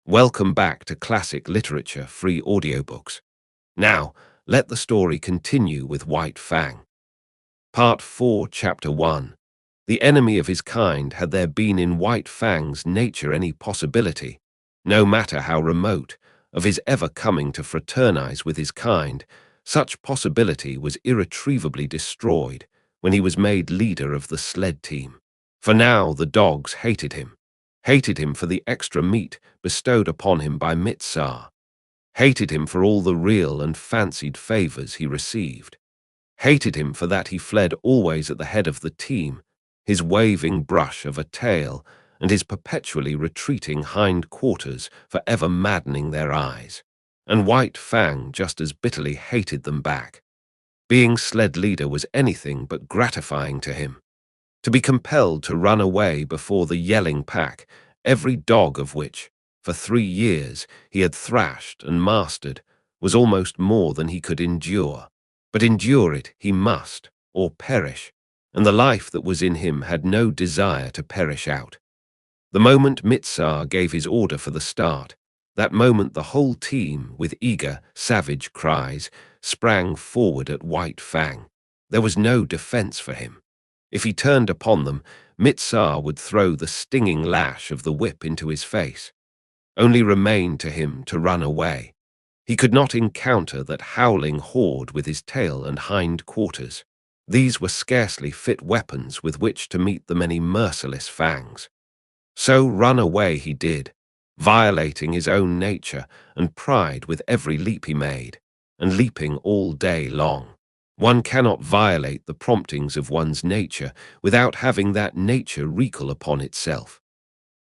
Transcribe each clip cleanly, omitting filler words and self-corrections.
Welcome back to Classic Literature Free Audiobooks. Now, let the story continue with White Fang. Part 4, Chapter 1. The enemy of his kind, had there been in White Fang's nature any possibility, no matter how remote, of his ever coming to fraternize with his kind, such possibility was irretrievably destroyed when he was made leader of the sled team. For now the dogs hated him for the extra meat bestowed upon him by Mitsar, hated him for all the real and fancied favors he received, hated him for that he fled always at the head of the team, his waving brush of a tail and his perpetually retreating hind quarters forever maddening their eyes. And White Fang just as bitterly hated them back. Being sled leader was anything but gratifying to him. To be compelled to run away before the yelling pack, every dog of which, for 3 years, he had thrashed and mastered, was almost more than he could endure. But endure it he must, or perish, and the life that was in him had no desire to perish out. The moment Mitsar gave his order for the start, that moment the whole team, with eager, savage cries, sprang forward at White Fang. There was no defense for him. If he turned upon them, Mitsar would throw the stinging lash of the whip into his face. Only remained to him to run away. He could not encounter that howling horde with his tail and hind quarters. These were scarcely fit weapons with which to meet the many merciless fangs. So run away he did, violating his own nature and pride with every leap he made, and leaping all day long. One cannot violate the promptings of one's nature without having that nature recoil upon itself.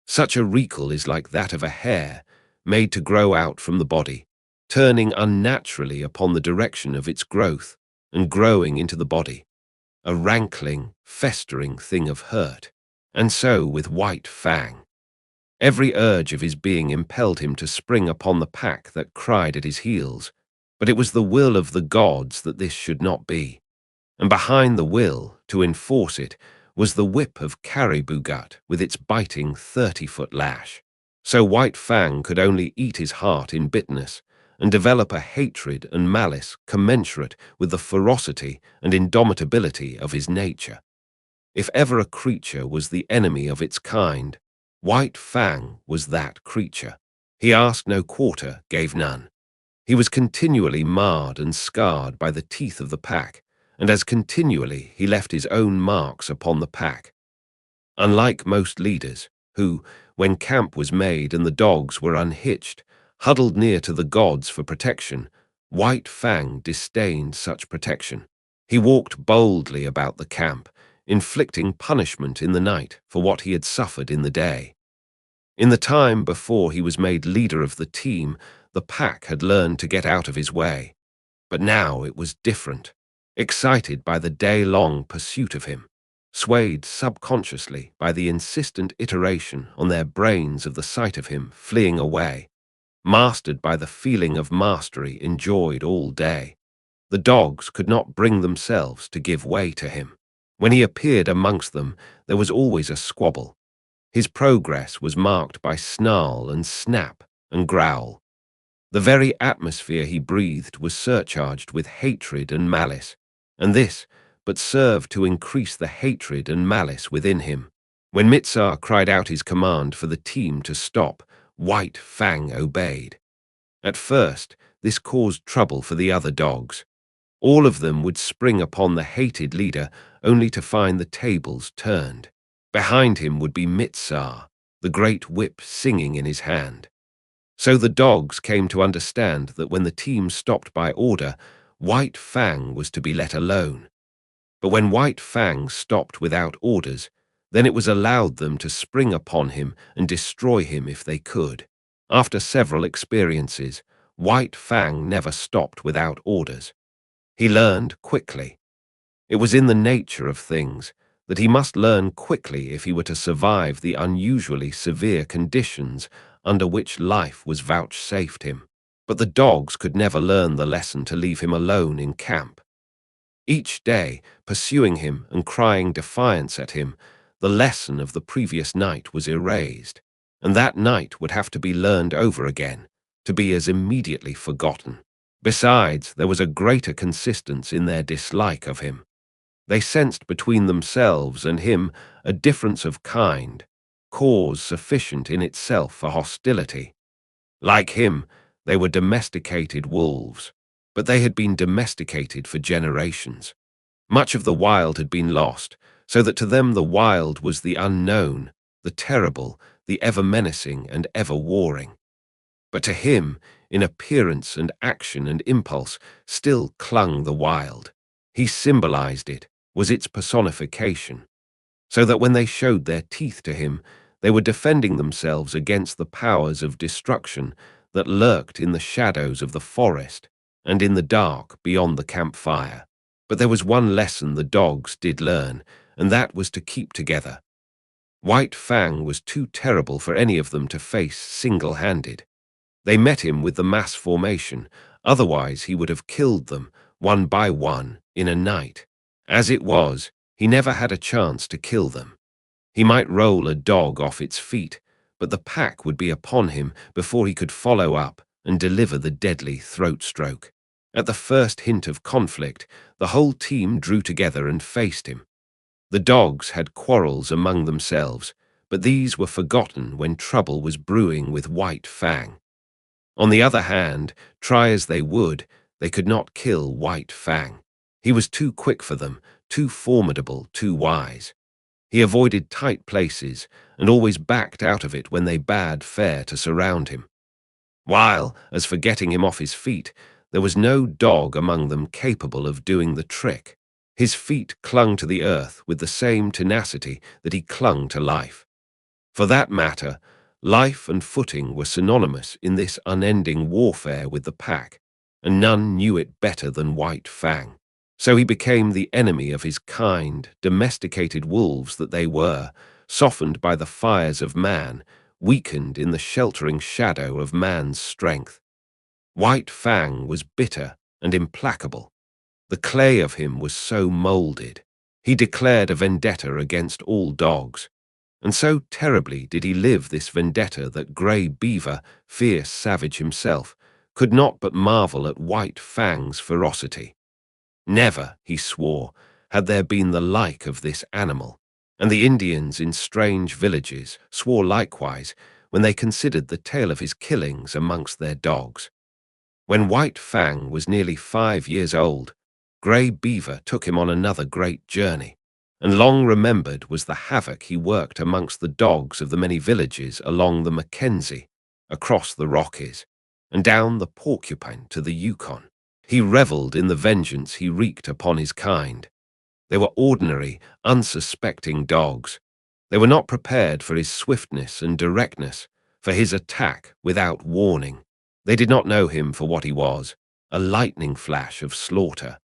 Such a recoil is like that of a hair made to grow out from the body, turning unnaturally upon the direction of its growth and growing into the body, a rankling, festering thing of hurt. And so with White Fang. Every urge of his being impelled him to spring upon the pack that cried at his heels, but it was the will of the gods that this should not be. And behind the will, to enforce it, was the whip of caribou gut with its biting 30-foot lash. So White Fang could only eat his heart in bitterness and develop a hatred and malice commensurate with the ferocity and indomitability of his nature. If ever a creature was the enemy of its kind, White Fang was that creature. He asked no quarter, gave none. He was continually marred and scarred by the teeth of the pack, and as continually he left his own marks upon the pack. Unlike most leaders, who, when camp was made and the dogs were unhitched, huddled near to the gods for protection, White Fang disdained such protection. He walked boldly about the camp, inflicting punishment in the night for what he had suffered in the day. In the time before he was made leader of the team, the pack had learned to get out of his way. But now it was different. Excited by the day-long pursuit of him, swayed subconsciously by the insistent iteration on their brains of the sight of him fleeing away, mastered by the feeling of mastery enjoyed all day, the dogs could not bring themselves to give way to him. When he appeared amongst them, there was always a squabble. His progress was marked by snarl and snap and growl. The very atmosphere he breathed was surcharged with hatred and malice, and this but served to increase the hatred and malice within him. When Mitsar cried out his command for the team to stop, White Fang obeyed. At first, this caused trouble for the other dogs. All of them would spring upon the hated leader only to find the tables turned. Behind him would be Mitsar, the great whip singing in his hand. So the dogs came to understand that when the team stopped by order, White Fang was to be let alone. But when White Fang stopped without orders, then it was allowed them to spring upon him and destroy him if they could. After several experiences, White Fang never stopped without orders. He learned quickly. It was in the nature of things that he must learn quickly if he were to survive the unusually severe conditions under which life was vouchsafed him. But the dogs could never learn the lesson to leave him alone in camp. Each day, pursuing him and crying defiance at him, the lesson of the previous night was erased, and that night would have to be learned over again, to be as immediately forgotten. Besides, there was a greater consistence in their dislike of him. They sensed between themselves and him a difference of kind, cause sufficient in itself for hostility. Like him, they were domesticated wolves, but they had been domesticated for generations. Much of the wild had been lost, so that to them the wild was the unknown, the terrible, the ever-menacing and ever-warring. But to him, in appearance and action and impulse, still clung the wild. He symbolized it, was its personification, so that when they showed their teeth to him, they were defending themselves against the powers of destruction that lurked in the shadows of the forest and in the dark beyond the campfire. But there was one lesson the dogs did learn, and that was to keep together. White Fang was too terrible for any of them to face single-handed. They met him with the mass formation, otherwise he would have killed them, one by one, in a night. As it was, he never had a chance to kill them. He might roll a dog off its feet, but the pack would be upon him before he could follow up and deliver the deadly throat stroke. At the first hint of conflict, the whole team drew together and faced him. The dogs had quarrels among themselves, but these were forgotten when trouble was brewing with White Fang. On the other hand, try as they would, they could not kill White Fang. He was too quick for them, too formidable, too wise. He avoided tight places and always backed out of it when they bade fair to surround him. While, as for getting him off his feet, there was no dog among them capable of doing the trick. His feet clung to the earth with the same tenacity that he clung to life. For that matter, life and footing were synonymous in this unending warfare with the pack, and none knew it better than White Fang. So he became the enemy of his kind, domesticated wolves that they were, softened by the fires of man, weakened in the sheltering shadow of man's strength. White Fang was bitter and implacable. The clay of him was so molded. He declared a vendetta against all dogs, and so terribly did he live this vendetta that Gray Beaver, fierce savage himself, could not but marvel at White Fang's ferocity. Never, he swore, had there been the like of this animal, and the Indians in strange villages swore likewise when they considered the tale of his killings amongst their dogs. When White Fang was nearly 5 years old, Gray Beaver took him on another great journey, and long remembered was the havoc he worked amongst the dogs of the many villages along the Mackenzie, across the Rockies, and down the Porcupine to the Yukon. He revelled in the vengeance he wreaked upon his kind. They were ordinary, unsuspecting dogs. They were not prepared for his swiftness and directness, for his attack without warning. They did not know him for what he was, a lightning flash of slaughter.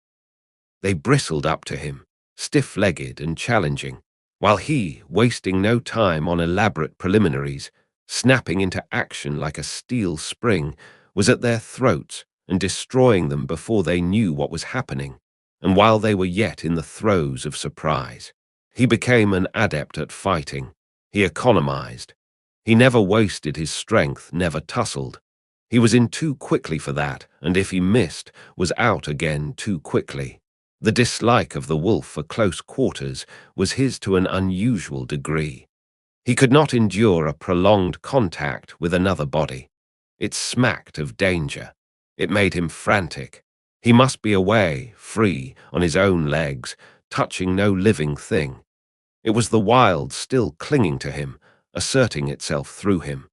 They bristled up to him, stiff-legged and challenging, while he, wasting no time on elaborate preliminaries, snapping into action like a steel spring, was at their throats and destroying them before they knew what was happening, and while they were yet in the throes of surprise. He became an adept at fighting. He economized. He never wasted his strength, never tussled. He was in too quickly for that, and if he missed, was out again too quickly. The dislike of the wolf for close quarters was his to an unusual degree. He could not endure a prolonged contact with another body. It smacked of danger. It made him frantic. He must be away, free, on his own legs, touching no living thing. It was the wild still clinging to him, asserting itself through him.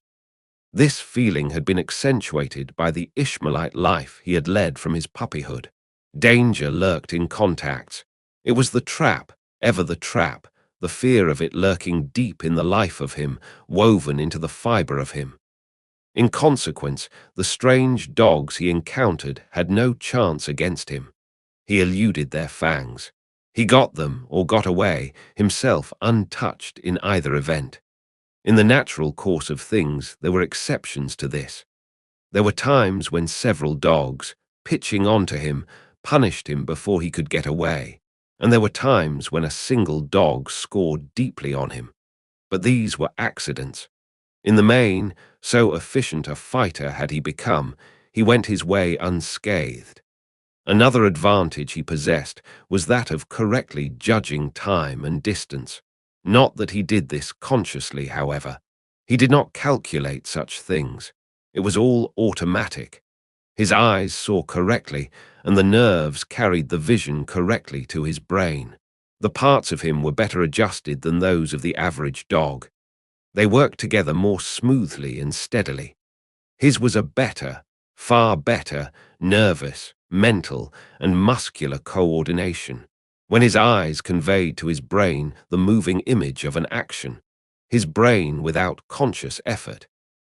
This feeling had been accentuated by the Ishmaelite life he had led from his puppyhood. Danger lurked in contacts. It was the trap, ever the trap, the fear of it lurking deep in the life of him, woven into the fibre of him. In consequence, the strange dogs he encountered had no chance against him. He eluded their fangs. He got them, or got away, himself untouched in either event. In the natural course of things, there were exceptions to this. There were times when several dogs, pitching onto him, punished him before he could get away, and there were times when a single dog scored deeply on him. But these were accidents. In the main, so efficient a fighter had he become, he went his way unscathed. Another advantage he possessed was that of correctly judging time and distance. Not that he did this consciously, however. He did not calculate such things. It was all automatic. His eyes saw correctly, and the nerves carried the vision correctly to his brain. The parts of him were better adjusted than those of the average dog. They worked together more smoothly and steadily. His was a better, far better, nervous, mental, and muscular coordination. When his eyes conveyed to his brain the moving image of an action, his brain, without conscious effort,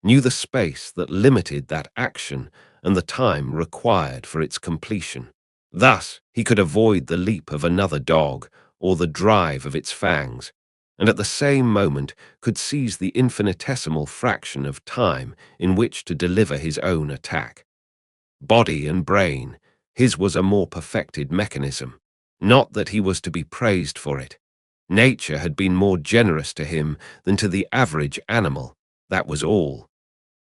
knew the space that limited that action and the time required for its completion. Thus, he could avoid the leap of another dog or the drive of its fangs, and at the same moment could seize the infinitesimal fraction of time in which to deliver his own attack. Body and brain, his was a more perfected mechanism. Not that he was to be praised for it. Nature had been more generous to him than to the average animal, that was all.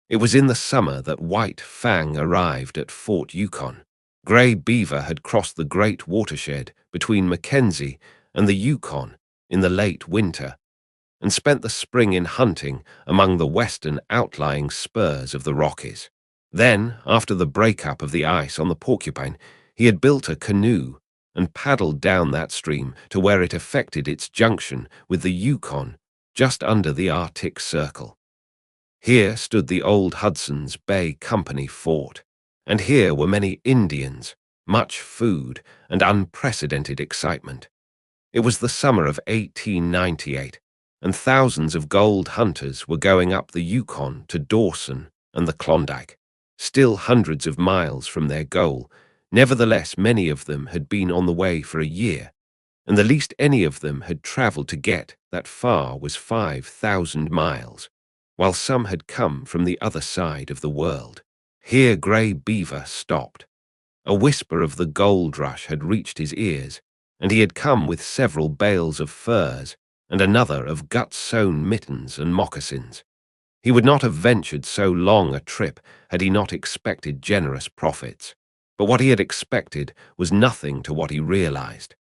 It was in the summer that White Fang arrived at Fort Yukon. Gray Beaver had crossed the great watershed between Mackenzie and the Yukon in the late winter, and spent the spring in hunting among the western outlying spurs of the Rockies. Then, after the breakup of the ice on the Porcupine, he had built a canoe and paddled down that stream to where it effected its junction with the Yukon just under the Arctic Circle. Here stood the old Hudson's Bay Company fort, and here were many Indians, much food, and unprecedented excitement. It was the summer of 1898, and thousands of gold hunters were going up the Yukon to Dawson and the Klondike, still hundreds of miles from their goal. Nevertheless, many of them had been on the way for a year, and the least any of them had traveled to get that far was 5,000 miles, while some had come from the other side of the world. Here Gray Beaver stopped. A whisper of the gold rush had reached his ears, and he had come with several bales of furs and another of gut-sewn mittens and moccasins. He would not have ventured so long a trip had he not expected generous profits. But what he had expected was nothing to what he realized.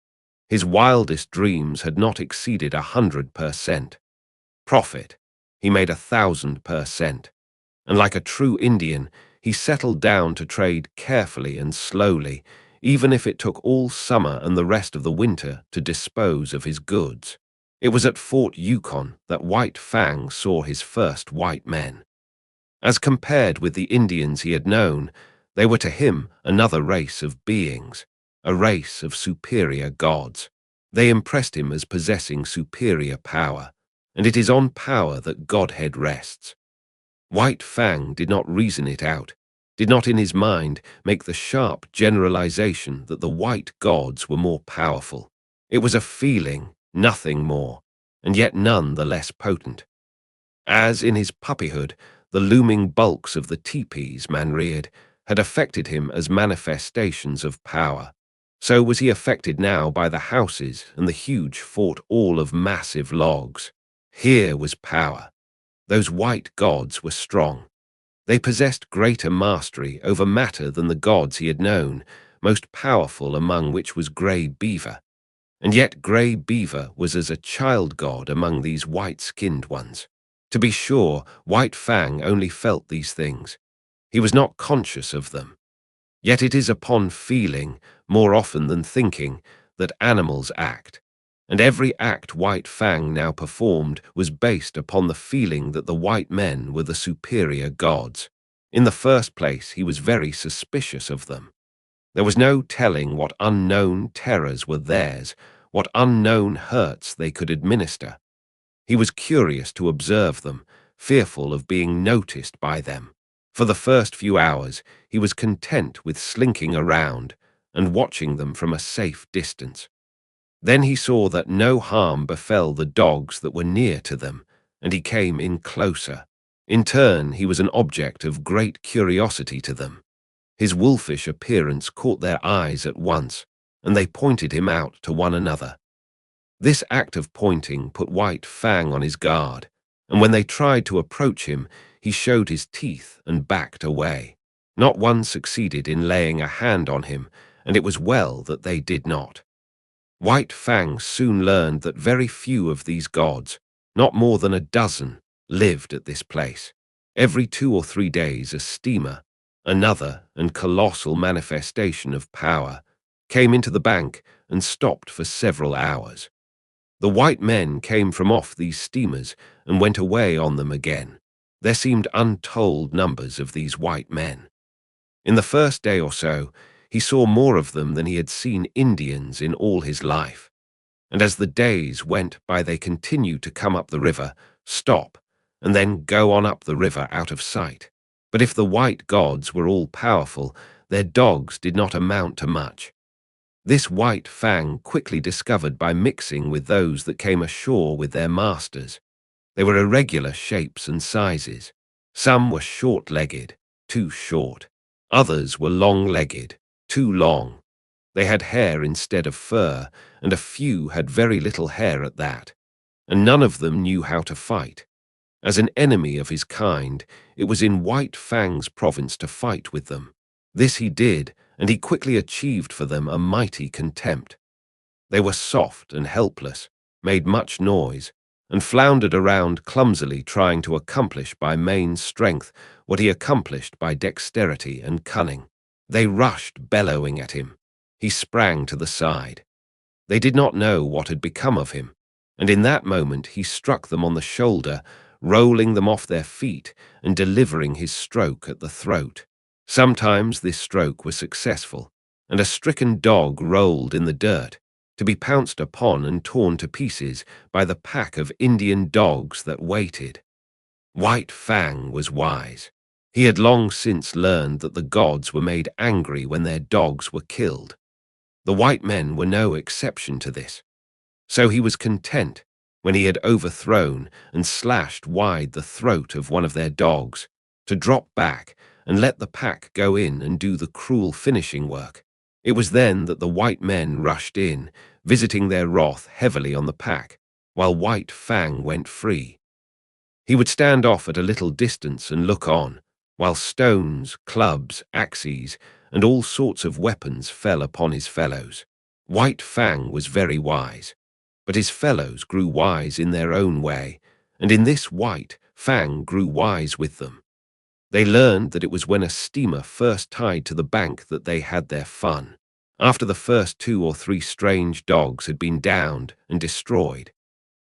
His wildest dreams had not exceeded 100%. Profit, he made 1,000%. And like a true Indian, he settled down to trade carefully and slowly, even if it took all summer and the rest of the winter to dispose of his goods. It was at Fort Yukon that White Fang saw his first white men. As compared with the Indians he had known, they were to him another race of beings, a race of superior gods. They impressed him as possessing superior power, and it is on power that Godhead rests. White Fang did not reason it out, did not in his mind make the sharp generalization that the white gods were more powerful. It was a feeling, nothing more, and yet none the less potent. As in his puppyhood, the looming bulks of the teepees man reared had affected him as manifestations of power, so was he affected now by the houses and the huge fort all of massive logs. Here was power. Those white gods were strong. They possessed greater mastery over matter than the gods he had known, most powerful among which was Gray Beaver. And yet Gray Beaver was as a child god among these white-skinned ones. To be sure, White Fang only felt these things. He was not conscious of them. Yet it is upon feeling, more often than thinking, that animals act, and every act White Fang now performed was based upon the feeling that the white men were the superior gods. In the first place, he was very suspicious of them. There was no telling what unknown terrors were theirs, what unknown hurts they could administer. He was curious to observe them, fearful of being noticed by them. For the first few hours, he was content with slinking around and watching them from a safe distance. Then he saw that no harm befell the dogs that were near to them, and he came in closer. In turn, he was an object of great curiosity to them. His wolfish appearance caught their eyes at once, and they pointed him out to one another. This act of pointing put White Fang on his guard, and when they tried to approach him, he showed his teeth and backed away. Not one succeeded in laying a hand on him, and it was well that they did not. White Fang soon learned that very few of these gods, not more than a dozen, lived at this place. Every 2 or 3 days a steamer, another and colossal manifestation of power, came into the bank and stopped for several hours. The white men came from off these steamers and went away on them again. There seemed untold numbers of these white men. In the first day or so, he saw more of them than he had seen Indians in all his life. And as the days went by, they continued to come up the river, stop, and then go on up the river out of sight. But if the white gods were all powerful, their dogs did not amount to much. This White Fang quickly discovered by mixing with those that came ashore with their masters. They were irregular shapes and sizes. Some were short-legged, too short. Others were long-legged, too long. They had hair instead of fur, and a few had very little hair at that. And none of them knew how to fight. As an enemy of his kind, it was in White Fang's province to fight with them. This he did, and he quickly achieved for them a mighty contempt. They were soft and helpless, made much noise, and floundered around clumsily trying to accomplish by main strength what he accomplished by dexterity and cunning. They rushed bellowing at him. He sprang to the side. They did not know what had become of him, and in that moment he struck them on the shoulder, rolling them off their feet and delivering his stroke at the throat. Sometimes this stroke was successful, and a stricken dog rolled in the dirt, to be pounced upon and torn to pieces by the pack of Indian dogs that waited. White Fang was wise. He had long since learned that the gods were made angry when their dogs were killed. The white men were no exception to this. So he was content, when he had overthrown and slashed wide the throat of one of their dogs, to drop back and let the pack go in and do the cruel finishing work. It was then that the white men rushed in, visiting their wrath heavily on the pack, while White Fang went free. He would stand off at a little distance and look on, while stones, clubs, axes, and all sorts of weapons fell upon his fellows. White Fang was very wise, but his fellows grew wise in their own way, and in this White Fang grew wise with them. They learned that it was when a steamer first tied to the bank that they had their fun. After the first 2 or 3 strange dogs had been downed and destroyed,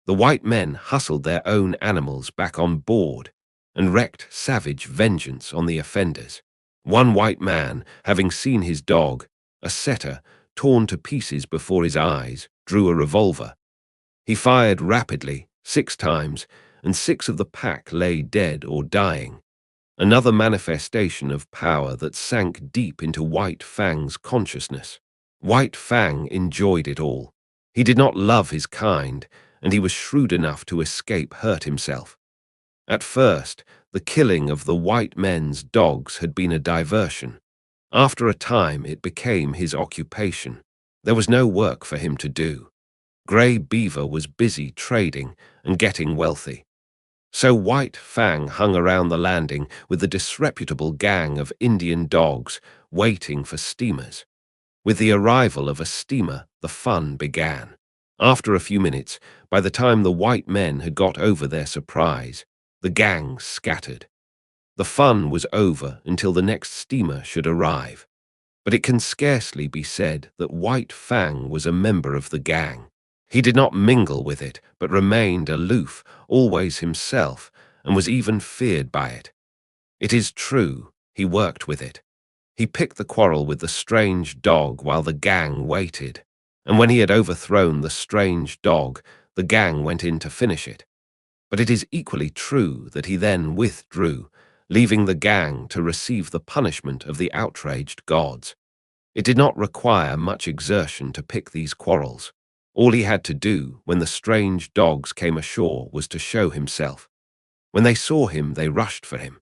the white men hustled their own animals back on board and wreaked savage vengeance on the offenders. One white man, having seen his dog, a setter, torn to pieces before his eyes, drew a revolver. He fired rapidly, 6 times, and 6 of the pack lay dead or dying. Another manifestation of power that sank deep into White Fang's consciousness. White Fang enjoyed it all. He did not love his kind, and he was shrewd enough to escape hurt himself. At first, the killing of the white men's dogs had been a diversion. After a time, it became his occupation. There was no work for him to do. Gray Beaver was busy trading and getting wealthy. So White Fang hung around the landing with the disreputable gang of Indian dogs waiting for steamers. With the arrival of a steamer, the fun began. After a few minutes, by the time the white men had got over their surprise, the gang scattered. The fun was over until the next steamer should arrive. But it can scarcely be said that White Fang was a member of the gang. He did not mingle with it, but remained aloof, always himself, and was even feared by it. It is true, he worked with it. He picked the quarrel with the strange dog while the gang waited, and when he had overthrown the strange dog, the gang went in to finish it. But it is equally true that he then withdrew, leaving the gang to receive the punishment of the outraged gods. It did not require much exertion to pick these quarrels. All he had to do when the strange dogs came ashore was to show himself. When they saw him, they rushed for him.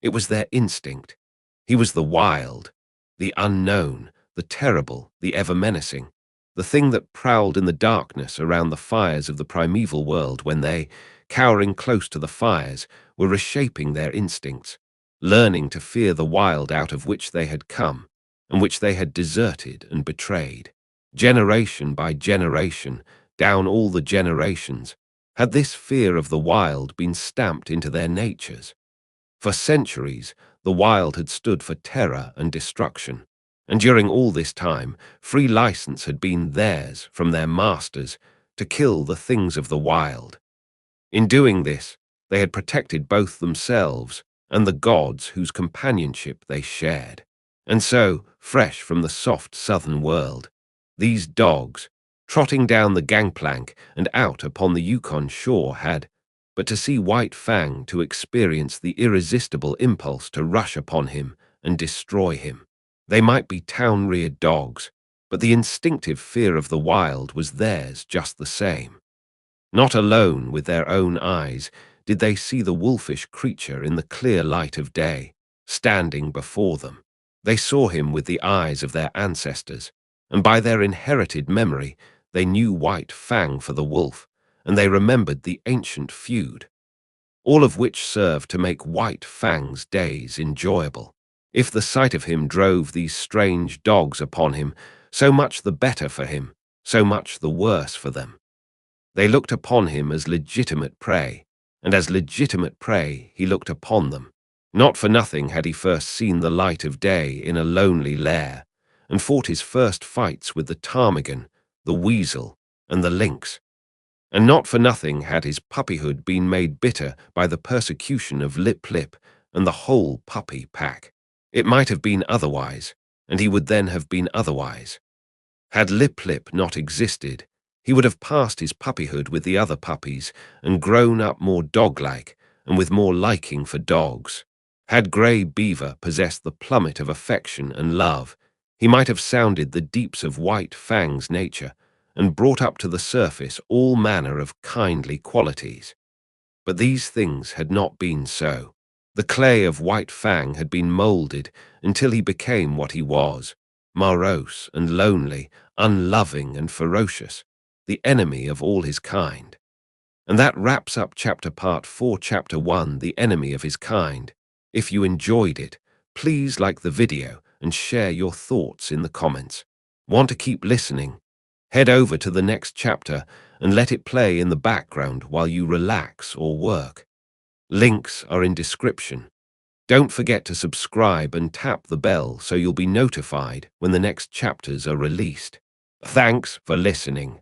It was their instinct. He was the wild, the unknown, the terrible, the ever-menacing, the thing that prowled in the darkness around the fires of the primeval world when they cowering close to the fires, were reshaping their instincts, learning to fear the wild out of which they had come, and which they had deserted and betrayed. Generation by generation, down all the generations, had this fear of the wild been stamped into their natures. For centuries, the wild had stood for terror and destruction, and during all this time, free license had been theirs from their masters to kill the things of the wild. In doing this, they had protected both themselves and the gods whose companionship they shared. And so, fresh from the soft southern world, these dogs, trotting down the gangplank and out upon the Yukon shore, had but to see White Fang to experience the irresistible impulse to rush upon him and destroy him. They might be town-reared dogs, but the instinctive fear of the wild was theirs just the same. Not alone with their own eyes did they see the wolfish creature in the clear light of day, standing before them. They saw him with the eyes of their ancestors, and by their inherited memory they knew White Fang for the wolf, and they remembered the ancient feud, all of which served to make White Fang's days enjoyable. If the sight of him drove these strange dogs upon him, so much the better for him, so much the worse for them. They looked upon him as legitimate prey, and as legitimate prey he looked upon them. Not for nothing had he first seen the light of day in a lonely lair, and fought his first fights with the ptarmigan, the weasel, and the lynx. And not for nothing had his puppyhood been made bitter by the persecution of Lip Lip and the whole puppy pack. It might have been otherwise, and he would then have been otherwise. Had Lip Lip not existed, he would have passed his puppyhood with the other puppies and grown up more dog-like and with more liking for dogs. Had Gray Beaver possessed the plummet of affection and love, he might have sounded the deeps of White Fang's nature and brought up to the surface all manner of kindly qualities. But these things had not been so. The clay of White Fang had been moulded until he became what he was, morose and lonely, unloving and ferocious, the enemy of all his kind. And that wraps up Part 4, Chapter 1, The Enemy of His Kind. If you enjoyed it, please like the video and share your thoughts in the comments. Want to keep listening? Head over to the next chapter and let it play in the background while you relax or work. Links are in description. Don't forget to subscribe and tap the bell so you'll be notified when the next chapters are released. Thanks for listening.